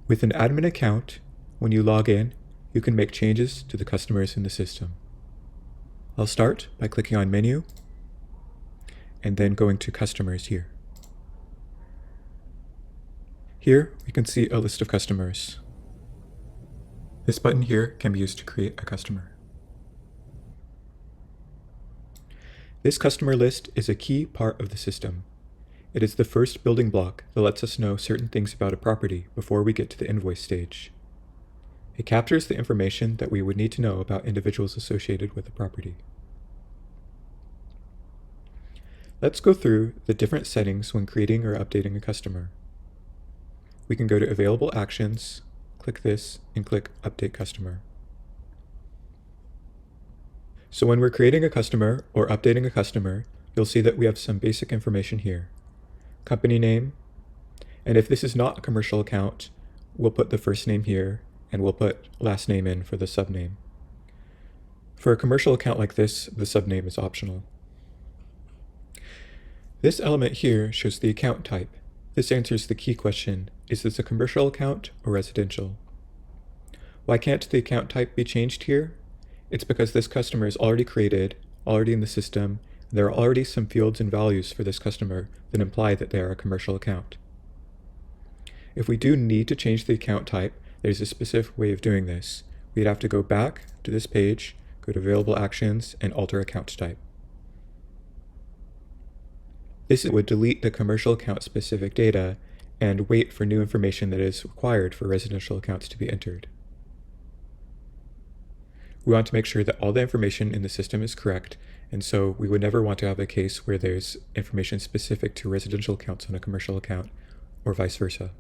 With an admin account, when you log in, you can make changes to the customers in the system. I'll start by clicking on Menu and then going to Customers here. Here, we can see a list of customers. This button here can be used to create a customer. This customer list is a key part of the system. It is the first building block that lets us know certain things about a property before we get to the invoice stage. It captures the information that we would need to know about individuals associated with the property. Let's go through the different settings when creating or updating a customer. We can go to Available Actions, click this, and click Update Customer. So when we're creating a customer or updating a customer, you'll see that we have some basic information here. Company name, and if this is not a commercial account, we'll put the first name here, and we'll put last name in for the subname. For a commercial account like this, the subname is optional. This element here shows the account type. This answers the key question, is this a commercial account or residential? Why can't the account type be changed here? It's because this customer is already created, already in the system, and there are already some fields and values for this customer that imply that they are a commercial account. If we do need to change the account type, there's a specific way of doing this. We'd have to go back to this page, go to Available Actions, and alter account type. This would delete the commercial account specific data and wait for new information that is required for residential accounts to be entered. We want to make sure that all the information in the system is correct, and so we would never want to have a case where there's information specific to residential accounts on a commercial account, or vice versa.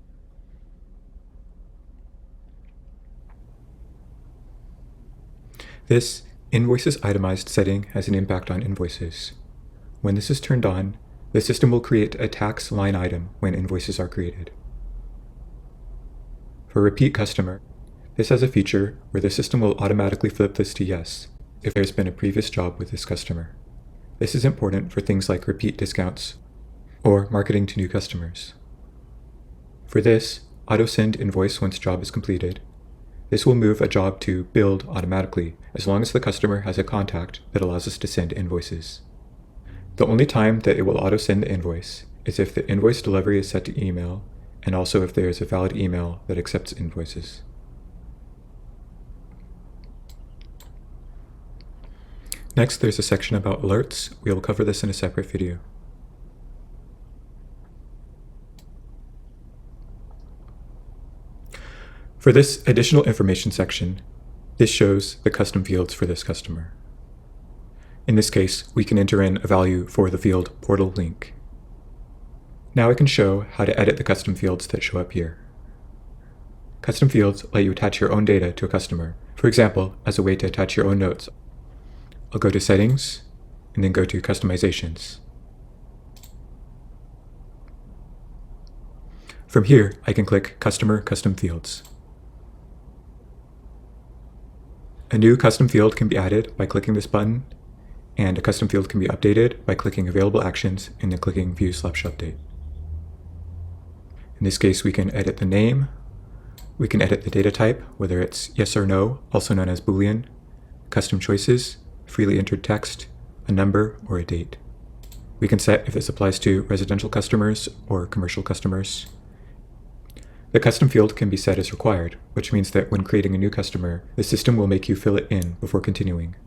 This Invoices Itemized setting has an impact on invoices. When this is turned on, the system will create a tax line item when invoices are created. For repeat customer, this has a feature where the system will automatically flip this to yes if there's been a previous job with this customer. This is important for things like repeat discounts or marketing to new customers. For this, auto send invoice once job is completed. This will move a job to billed automatically as long as the customer has a contact that allows us to send invoices. The only time that it will auto send the invoice is if the invoice delivery is set to email and also if there is a valid email that accepts invoices. Next, there's a section about alerts. We will cover this in a separate video. For this additional information section, this shows the custom fields for this customer. In this case, we can enter in a value for the field portal link. Now I can show how to edit the custom fields that show up here. Custom fields let you attach your own data to a customer, for example, as a way to attach your own notes. I'll go to Settings, and then go to Customizations. From here, I can click Customer Custom Fields. A new custom field can be added by clicking this button, and a custom field can be updated by clicking Available Actions and then clicking View/Update. In this case, we can edit the name, we can edit the data type, whether it's yes or no, also known as Boolean, custom choices, freely entered text, a number, or a date. We can set if this applies to residential customers or commercial customers. The custom field can be set as required, which means that when creating a new customer, the system will make you fill it in before continuing.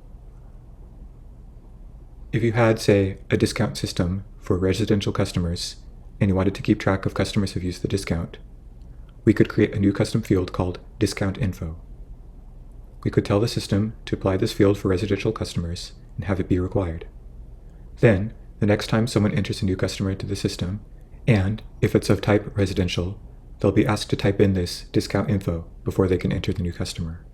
If you had, say, a discount system for residential customers, and you wanted to keep track of customers who've used the discount, we could create a new custom field called Discount Info. We could tell the system to apply this field for residential customers and have it be required. Then, the next time someone enters a new customer into the system, and if it's of type residential, they'll be asked to type in this discount info before they can enter the new customer.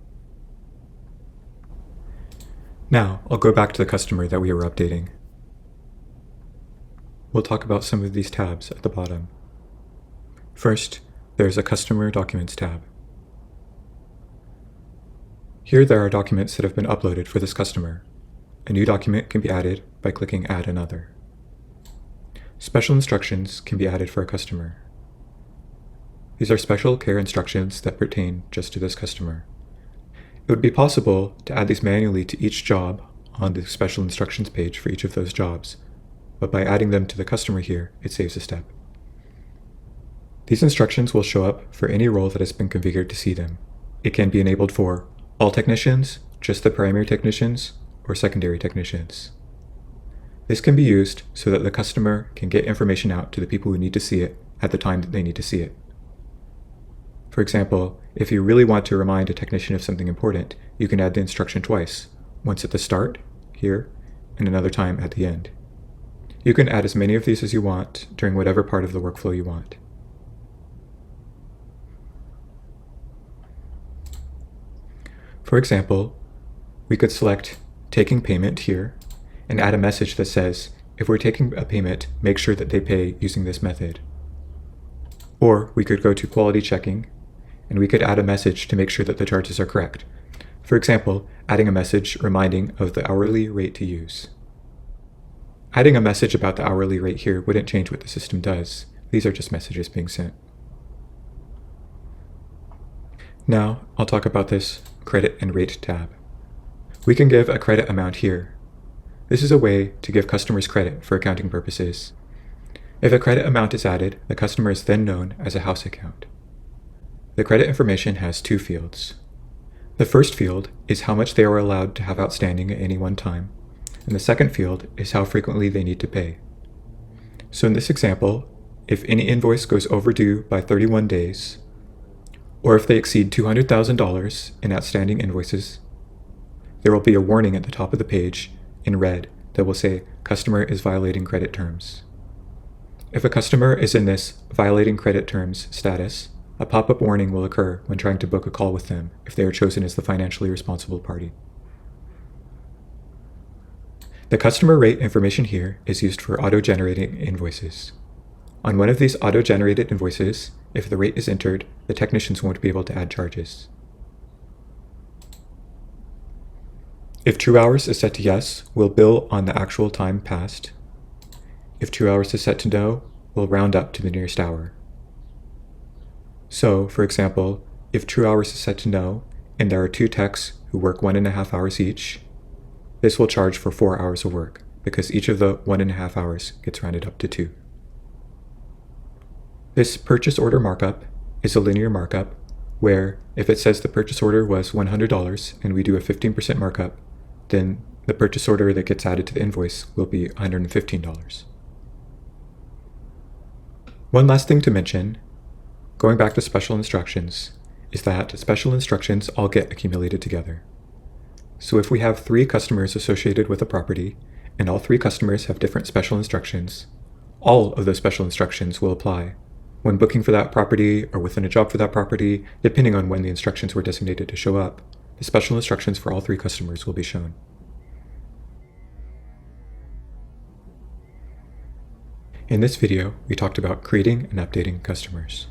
Now, I'll go back to the customer that we were updating. We'll talk about some of these tabs at the bottom. First, there's a Customer Documents tab. Here there are documents that have been uploaded for this customer. A new document can be added by clicking Add Another. Special instructions can be added for a customer. These are special care instructions that pertain just to this customer. It would be possible to add these manually to each job on the special instructions page for each of those jobs, but by adding them to the customer here, it saves a step. These instructions will show up for any role that has been configured to see them. It can be enabled for all technicians, just the primary technicians, or secondary technicians. This can be used so that the customer can get information out to the people who need to see it at the time that they need to see it. For example, if you really want to remind a technician of something important, you can add the instruction twice, once at the start, here, and another time at the end. You can add as many of these as you want during whatever part of the workflow you want. For example, we could select Taking Payment here and add a message that says, if we're taking a payment, make sure that they pay using this method. Or we could go to Quality Checking, and we could add a message to make sure that the charges are correct. For example, adding a message reminding of the hourly rate to use. Adding a message about the hourly rate here wouldn't change what the system does. These are just messages being sent. Now, I'll talk about this Credit and Rate tab. We can give a credit amount here. This is a way to give customers credit for accounting purposes. If a credit amount is added, the customer is then known as a house account. The credit information has two fields. The first field is how much they are allowed to have outstanding at any one time, and the second field is how frequently they need to pay. So in this example, if any invoice goes overdue by 31 days, or if they exceed $200,000 in outstanding invoices, there will be a warning at the top of the page in red that will say, "Customer is violating credit terms." If a customer is in this violating credit terms status, a pop-up warning will occur when trying to book a call with them if they are chosen as the financially responsible party. The customer rate information here is used for auto-generating invoices. On one of these auto-generated invoices, if the rate is entered, the technicians won't be able to add charges. If true hours is set to yes, we'll bill on the actual time passed. If true hours is set to no, we'll round up to the nearest hour. So, for example, if true hours is set to no, and there are two techs who work 1.5 hours each, this will charge for 4 hours of work, because each of the 1.5 hours gets rounded up to 2. This purchase order markup is a linear markup, where if it says the purchase order was $100 and we do a 15% markup, then the purchase order that gets added to the invoice will be $115. One last thing to mention, going back to special instructions, is that special instructions all get accumulated together. So if we have 3 customers associated with a property, and all 3 customers have different special instructions, all of those special instructions will apply when booking for that property or within a job for that property, depending on when the instructions were designated to show up. The special instructions for all 3 customers will be shown. In this video, we talked about creating and updating customers.